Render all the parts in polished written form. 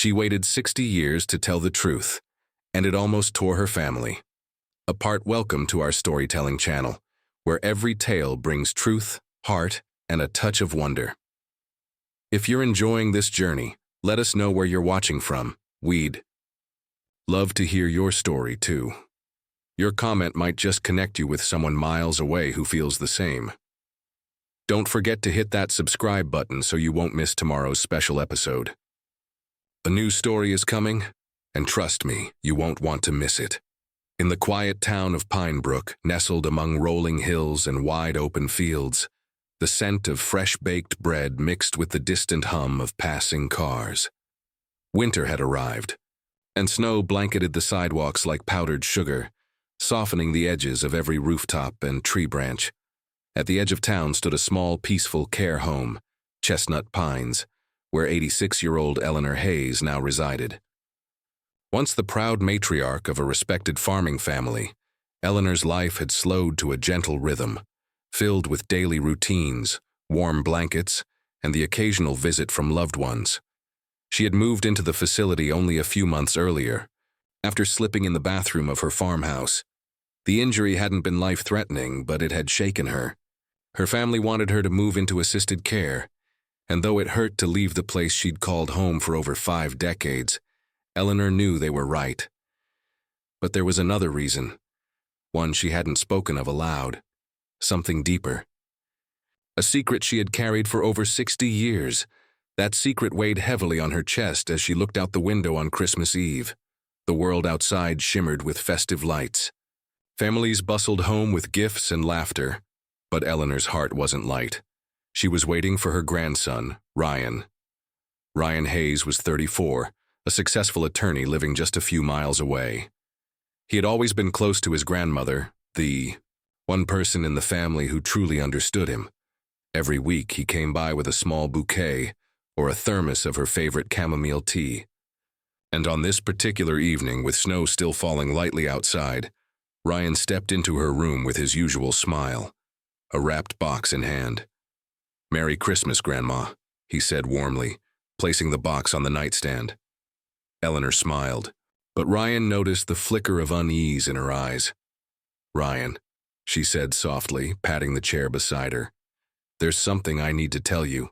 She waited 60 years to tell the truth, and it almost tore her family apart. Welcome to our storytelling channel, where every tale brings truth, heart, and a touch of wonder. If you're enjoying this journey, let us know where you're watching from. We'd love to hear your story too. Your comment might just connect you with someone miles away who feels the same. Don't forget to hit that subscribe button so you won't miss tomorrow's special episode. A new story is coming, and trust me, you won't want to miss it. In the quiet town of Pinebrook, nestled among rolling hills and wide open fields, the scent of fresh-baked bread mixed with the distant hum of passing cars. Winter had arrived, and snow blanketed the sidewalks like powdered sugar, softening the edges of every rooftop and tree branch. At the edge of town stood a small, peaceful care home, Chestnut Pines, where 86-year-old Eleanor Hayes now resided. Once the proud matriarch of a respected farming family, Eleanor's life had slowed to a gentle rhythm, filled with daily routines, warm blankets, and the occasional visit from loved ones. She had moved into the facility only a few months earlier, after slipping in the bathroom of her farmhouse. The injury hadn't been life-threatening, but it had shaken her. Her family wanted her to move into assisted care, and though it hurt to leave the place she'd called home for over 5 decades, Eleanor knew they were right. But there was another reason, one she hadn't spoken of aloud, something deeper. A secret she had carried for over 60 years. That secret weighed heavily on her chest as she looked out the window on Christmas Eve. The world outside shimmered with festive lights. Families bustled home with gifts and laughter, but Eleanor's heart wasn't light. She was waiting for her grandson, Ryan. Ryan Hayes was 34, a successful attorney living just a few miles away. He had always been close to his grandmother, the one person in the family who truly understood him. Every week he came by with a small bouquet or a thermos of her favorite chamomile tea. And on this particular evening, with snow still falling lightly outside, Ryan stepped into her room with his usual smile, a wrapped box in hand. "Merry Christmas, Grandma," he said warmly, placing the box on the nightstand. Eleanor smiled, but Ryan noticed the flicker of unease in her eyes. "Ryan," she said softly, patting the chair beside her, "there's something I need to tell you,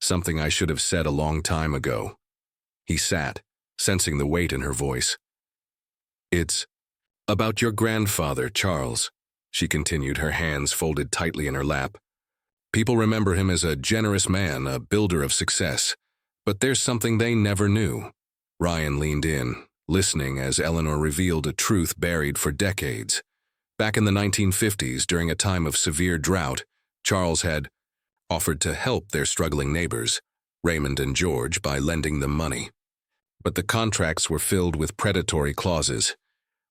something I should have said a long time ago." He sat, sensing the weight in her voice. "It's about your grandfather, Charles," she continued, her hands folded tightly in her lap. "People remember him as a generous man, a builder of success, but there's something they never knew." Ryan leaned in, listening as Eleanor revealed a truth buried for decades. Back in the 1950s, during a time of severe drought, Charles had offered to help their struggling neighbors, Raymond and George, by lending them money. But the contracts were filled with predatory clauses.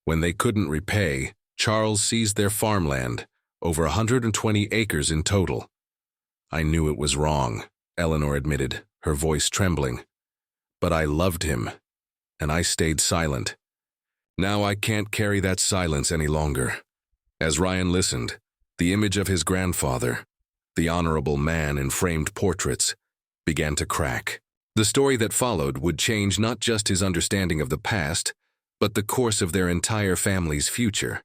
When they couldn't repay, Charles seized their farmland, over 120 acres in total. "I knew it was wrong," Eleanor admitted, her voice trembling. "But I loved him, and I stayed silent. Now I can't carry that silence any longer." As Ryan listened, the image of his grandfather, the honorable man in framed portraits, began to crack. The story that followed would change not just his understanding of the past, but the course of their entire family's future.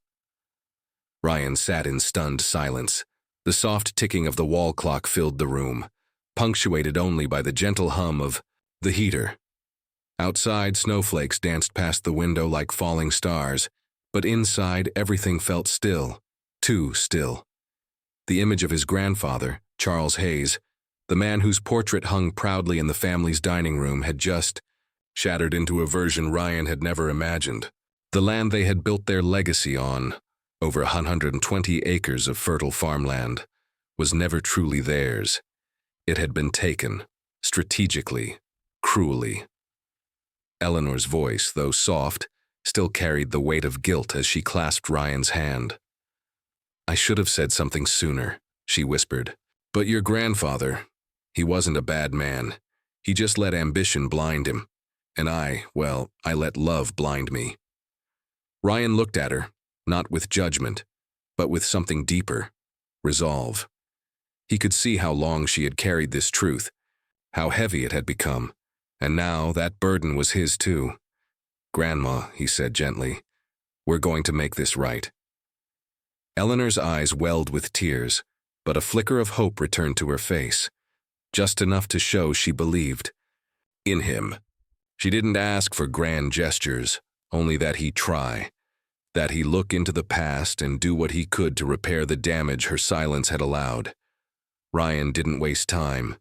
Ryan sat in stunned silence. The soft ticking of the wall clock filled the room, punctuated only by the gentle hum of the heater. Outside, snowflakes danced past the window like falling stars, but inside everything felt still, too still. The image of his grandfather, Charles Hayes, the man whose portrait hung proudly in the family's dining room, had just shattered into a version Ryan had never imagined. The land they had built their legacy on, over 120 acres of fertile farmland, was never truly theirs. It had been taken, strategically, cruelly. Eleanor's voice, though soft, still carried the weight of guilt as she clasped Ryan's hand. "I should have said something sooner," she whispered. "But your grandfather, he wasn't a bad man. He just let ambition blind him. And I let love blind me." Ryan looked at her, not with judgment, but with something deeper, resolve. He could see how long she had carried this truth, how heavy it had become, And now that burden was his too. "Grandma," he said gently, "we're going to make this right." Eleanor's eyes welled with tears, but a flicker of hope returned to her face, just enough to show she believed in him. She didn't ask for grand gestures, only that he try, that he look into the past and do what he could to repair the damage her silence had allowed. Ryan didn't waste time.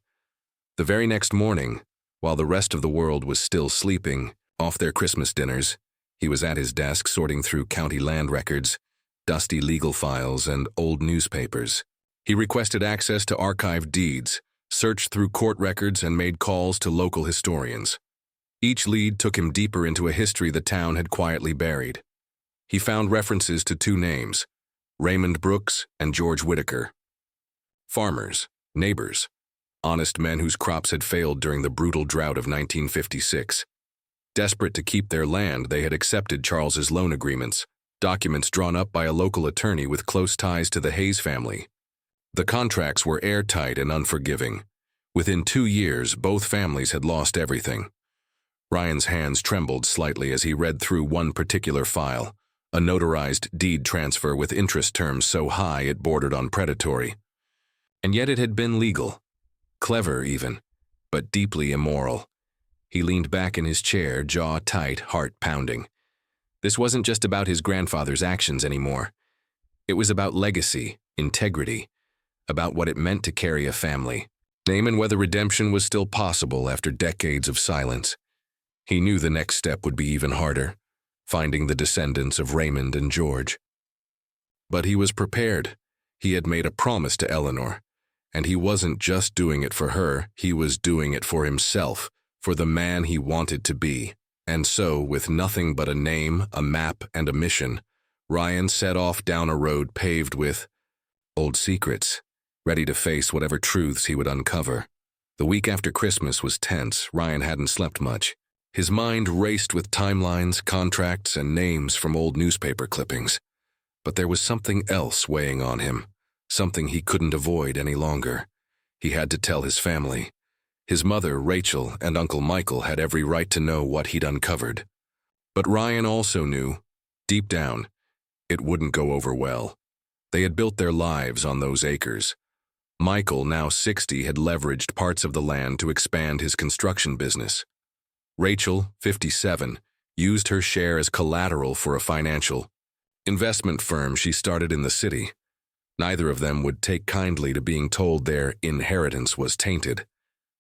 The very next morning, while the rest of the world was still sleeping off their Christmas dinners, he was at his desk sorting through county land records, dusty legal files, and old newspapers. He requested access to archived deeds, searched through court records, and made calls to local historians. Each lead took him deeper into a history the town had quietly buried. He found references to two names, Raymond Brooks and George Whitaker. Farmers, neighbors, honest men whose crops had failed during the brutal drought of 1956. Desperate to keep their land, they had accepted Charles's loan agreements, documents drawn up by a local attorney with close ties to the Hayes family. The contracts were airtight and unforgiving. Within 2 years, both families had lost everything. Ryan's hands trembled slightly as he read through one particular file, a notarized deed transfer with interest terms so high it bordered on predatory. And yet it had been legal, clever even, but deeply immoral. He leaned back in his chair, jaw tight, heart pounding. This wasn't just about his grandfather's actions anymore. It was about legacy, integrity, about what it meant to carry a family, name and whether redemption was still possible after decades of silence. He knew the next step would be even harder, finding the descendants of Raymond and George. But he was prepared. He had made a promise to Eleanor, and he wasn't just doing it for her, he was doing it for himself, for the man he wanted to be. And so, with nothing but a name, a map, and a mission, Ryan set off down a road paved with old secrets, ready to face whatever truths he would uncover. The week after Christmas was tense. Ryan hadn't slept much. His mind raced with timelines, contracts, and names from old newspaper clippings. But there was something else weighing on him, something he couldn't avoid any longer. He had to tell his family. His mother, Rachel, and Uncle Michael had every right to know what he'd uncovered. But Ryan also knew, deep down, it wouldn't go over well. They had built their lives on those acres. Michael, now 60, had leveraged parts of the land to expand his construction business. Rachel, 57, used her share as collateral for a financial investment firm she started in the city. Neither of them would take kindly to being told their inheritance was tainted.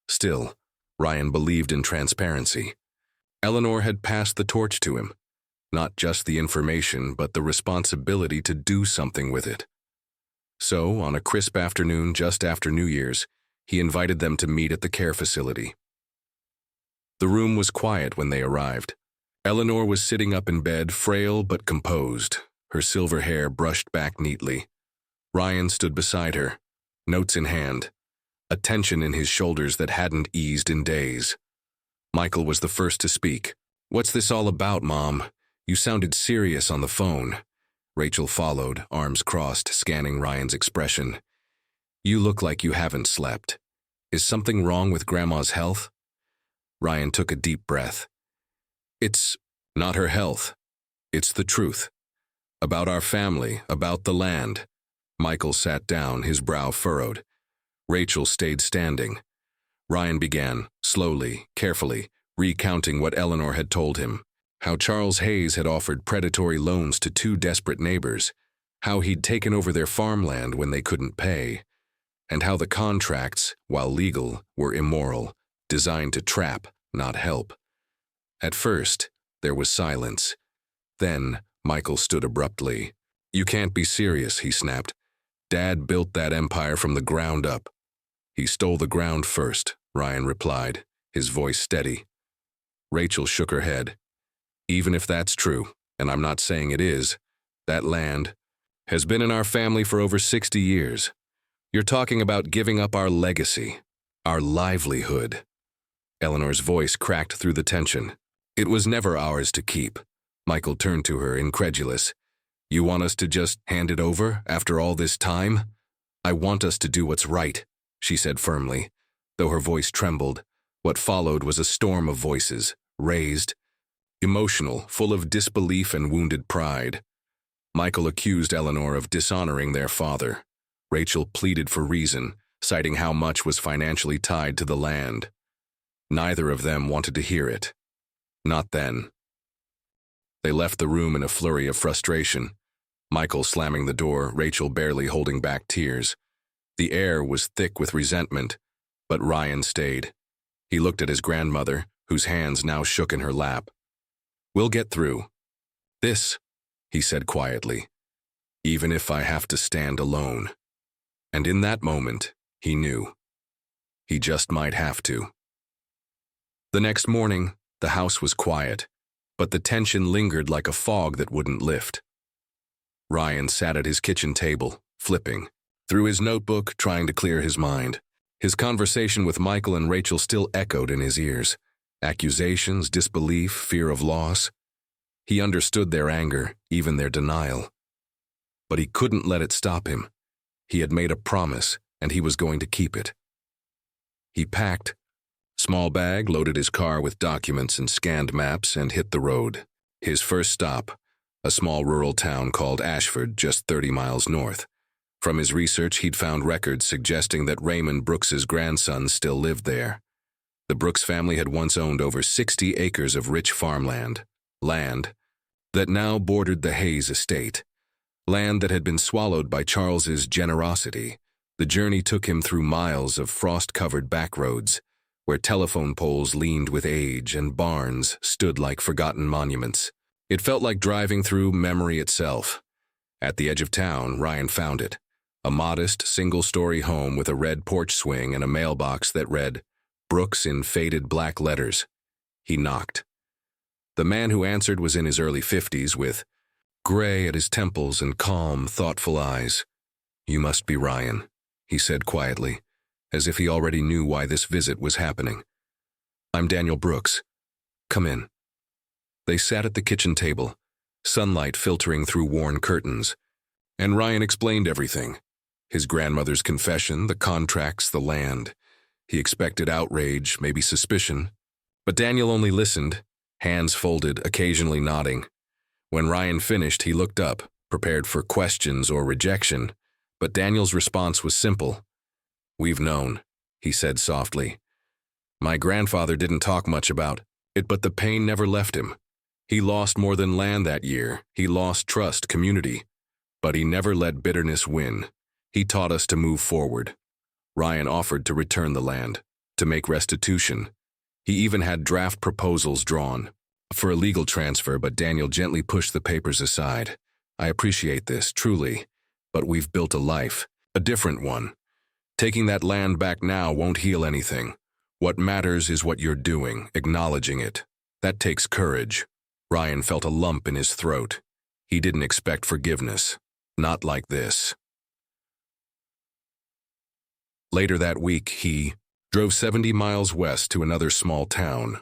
Still, Ryan believed in transparency. Eleanor had passed the torch to him, not just the information, but the responsibility to do something with it. So, on a crisp afternoon just after New Year's, he invited them to meet at the care facility. The room was quiet when they arrived. Eleanor was sitting up in bed, frail but composed, her silver hair brushed back neatly. Ryan stood beside her, notes in hand, a tension in his shoulders that hadn't eased in days. Michael was the first to speak. "What's this all about, Mom? You sounded serious on the phone." Rachel followed, arms crossed, scanning Ryan's expression. "You look like you haven't slept. Is something wrong with Grandma's health?" Ryan took a deep breath. "It's not her health. It's the truth. About our family, about the land." Michael sat down, his brow furrowed. Rachel stayed standing. Ryan began, slowly, carefully, recounting what Eleanor had told him. How Charles Hayes had offered predatory loans to two desperate neighbors, how he'd taken over their farmland when they couldn't pay, and how the contracts, while legal, were immoral, designed to trap, not help. At first, there was silence. Then, Michael stood abruptly. "You can't be serious," he snapped. "Dad built that empire from the ground up." "He stole the ground first," Ryan replied, his voice steady. Rachel shook her head. "Even if that's true, and I'm not saying it is, that land has been in our family for over 60 years. You're talking about giving up our legacy, our livelihood." Eleanor's voice cracked through the tension. "It was never ours to keep." Michael turned to her, incredulous. "You want us to just hand it over after all this time?" "I want us to do what's right," she said firmly, though her voice trembled. What followed was a storm of voices, raised, emotional, full of disbelief and wounded pride. Michael accused Eleanor of dishonoring their father. Rachel pleaded for reason, citing how much was financially tied to the land. Neither of them wanted to hear it. Not then. They left the room in a flurry of frustration. Michael slamming the door, Rachel barely holding back tears. The air was thick with resentment, but Ryan stayed. He looked at his grandmother, whose hands now shook in her lap. "We'll get through this," he said quietly, "even if I have to stand alone." And in that moment, he knew. He just might have to. The next morning, the house was quiet, but the tension lingered like a fog that wouldn't lift. Ryan sat at his kitchen table, flipping through his notebook, trying to clear his mind. His conversation with Michael and Rachel still echoed in his ears. Accusations, disbelief, fear of loss. He understood their anger, even their denial. But he couldn't let it stop him. He had made a promise, and he was going to keep it. He packed, small bag, loaded his car with documents and scanned maps, and hit the road. His first stop, a small rural town called Ashford, just 30 miles north. From his research, he'd found records suggesting that Raymond Brooks's grandson still lived there. The Brooks family had once owned over 60 acres of rich farmland, land that now bordered the Hayes estate, land that had been swallowed by Charles's generosity. The journey took him through miles of frost-covered back roads, where telephone poles leaned with age and barns stood like forgotten monuments. It felt like driving through memory itself. At the edge of town, Ryan found it. A modest, single-story home with a red porch swing and a mailbox that read, "Brooks" in faded black letters. He knocked. The man who answered was in his early 50s, with gray at his temples and calm, thoughtful eyes. "You must be Ryan," he said quietly, as if he already knew why this visit was happening. "I'm Daniel Brooks. Come in." They sat at the kitchen table, sunlight filtering through worn curtains, and Ryan explained everything. His grandmother's confession, the contracts, the land. He expected outrage, maybe suspicion, but Daniel only listened, hands folded, occasionally nodding. When Ryan finished, he looked up, prepared for questions or rejection, but Daniel's response was simple. "We've known," he said softly. "My grandfather didn't talk much about it, but the pain never left him. He lost more than land that year. He lost trust, community. But he never let bitterness win. He taught us to move forward." Ryan offered to return the land, to make restitution. He even had draft proposals drawn for a legal transfer, but Daniel gently pushed the papers aside. "I appreciate this, truly, but we've built a life, a different one. Taking that land back now won't heal anything. What matters is what you're doing, acknowledging it. That takes courage." Ryan felt a lump in his throat. He didn't expect forgiveness. Not like this. Later that week, he drove 70 miles west to another small town,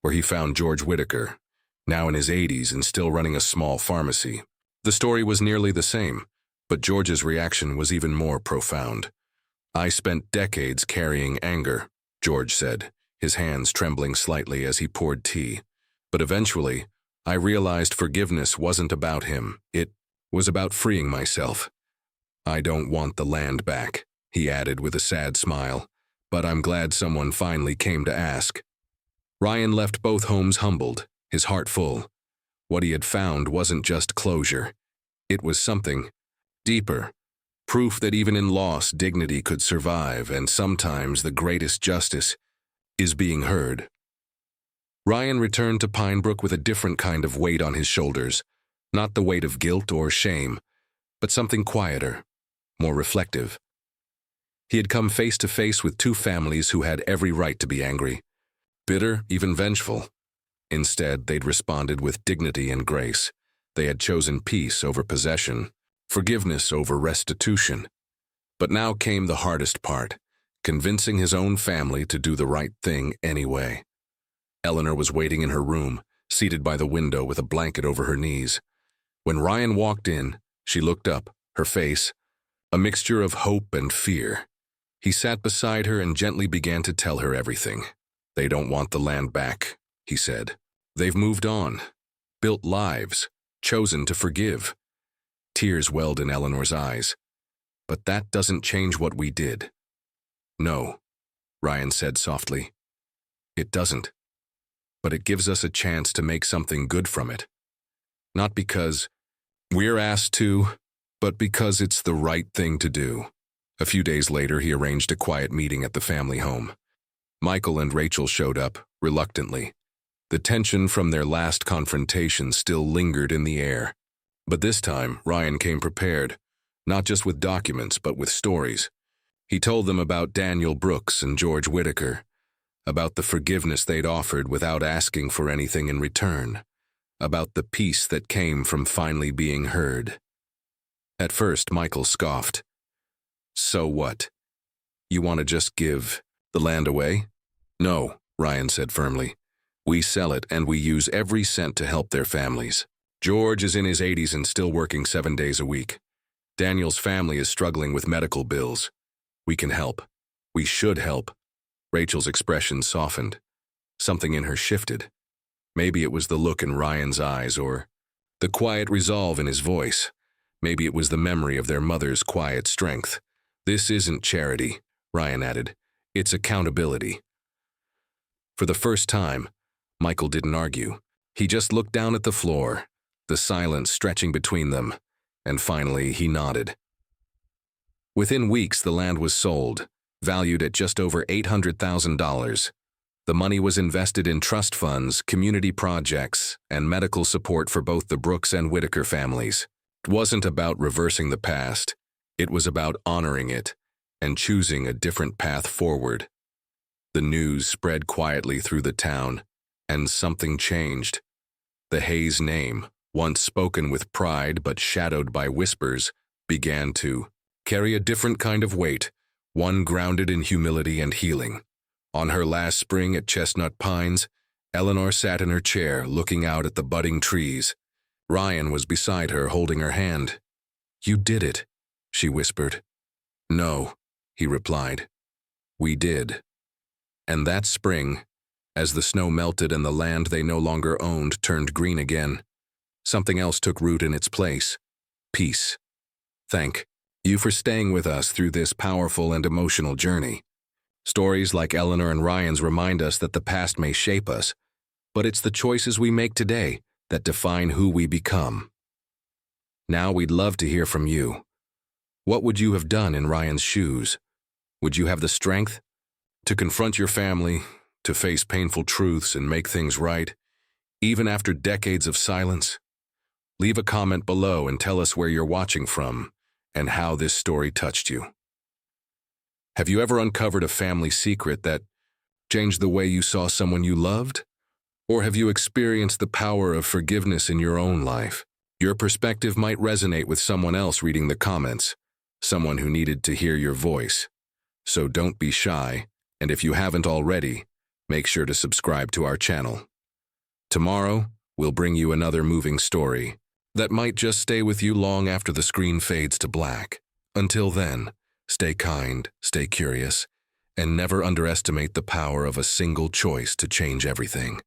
where he found George Whitaker, now in his 80s and still running a small pharmacy. The story was nearly the same, but George's reaction was even more profound. "I spent decades carrying anger," George said, his hands trembling slightly as he poured tea. "But eventually, I realized forgiveness wasn't about him. It was about freeing myself. I don't want the land back," he added with a sad smile, "but I'm glad someone finally came to ask." Ryan left both homes humbled, his heart full. What he had found wasn't just closure. It was something deeper, proof that even in loss, dignity could survive, and sometimes the greatest justice is being heard. Ryan returned to Pinebrook with a different kind of weight on his shoulders, not the weight of guilt or shame, but something quieter, more reflective. He had come face to face with two families who had every right to be angry, bitter, even vengeful. Instead, they'd responded with dignity and grace. They had chosen peace over possession, forgiveness over restitution. But now came the hardest part, convincing his own family to do the right thing anyway. Eleanor was waiting in her room, seated by the window with a blanket over her knees. When Ryan walked in, she looked up, her face a mixture of hope and fear. He sat beside her and gently began to tell her everything. They don't want the land back, he said. They've moved on, built lives, chosen to forgive. Tears welled in Eleanor's eyes. But that doesn't change what we did. No, Ryan said softly. It doesn't. But it gives us a chance to make something good from it. Not because we're asked to, but because it's the right thing to do. A few days later, he arranged a quiet meeting at the family home. Michael and Rachel showed up, reluctantly. The tension from their last confrontation still lingered in the air. But this time, Ryan came prepared, not just with documents, but with stories. He told them about Daniel Brooks and George Whitaker, about the forgiveness they'd offered without asking for anything in return, about the peace that came from finally being heard. At first, Michael scoffed. So what? You want to just give the land away? No, Ryan said firmly. We sell it and we use every cent to help their families. George is in his 80s and still working 7 days a week. Daniel's family is struggling with medical bills. We can help. We should help. Rachel's expression softened. Something in her shifted. Maybe it was the look in Ryan's eyes or the quiet resolve in his voice. Maybe it was the memory of their mother's quiet strength. This isn't charity, Ryan added. It's accountability. For the first time, Michael didn't argue. He just looked down at the floor, the silence stretching between them, and finally he nodded. Within weeks, the land was sold, valued at just over $800,000. The money was invested in trust funds, community projects, and medical support for both the Brooks and Whitaker families. It wasn't about reversing the past. It was about honoring it and choosing a different path forward. The news spread quietly through the town, and something changed. The Hayes name, once spoken with pride but shadowed by whispers, began to carry a different kind of weight, one grounded in humility and healing. On her last spring at Chestnut Pines, Eleanor sat in her chair looking out at the budding trees. Ryan was beside her, holding her hand. You did it, she whispered. No, he replied. We did. And that spring, as the snow melted and the land they no longer owned turned green again, something else took root in its place. Peace. Thank you for staying with us through this powerful and emotional journey. Stories like Eleanor and Ryan's remind us that the past may shape us, but it's the choices we make today that define who we become. Now we'd love to hear from you. What would you have done in Ryan's shoes? Would you have the strength to confront your family, to face painful truths and make things right, even after decades of silence? Leave a comment below and tell us where you're watching from and how this story touched you. Have you ever uncovered a family secret that changed the way you saw someone you loved? Or have you experienced the power of forgiveness in your own life? Your perspective might resonate with someone else reading the comments, someone who needed to hear your voice. So don't be shy, and if you haven't already, make sure to subscribe to our channel. Tomorrow, we'll bring you another moving story that might just stay with you long after the screen fades to black. Until then, stay kind, stay curious, and never underestimate the power of a single choice to change everything.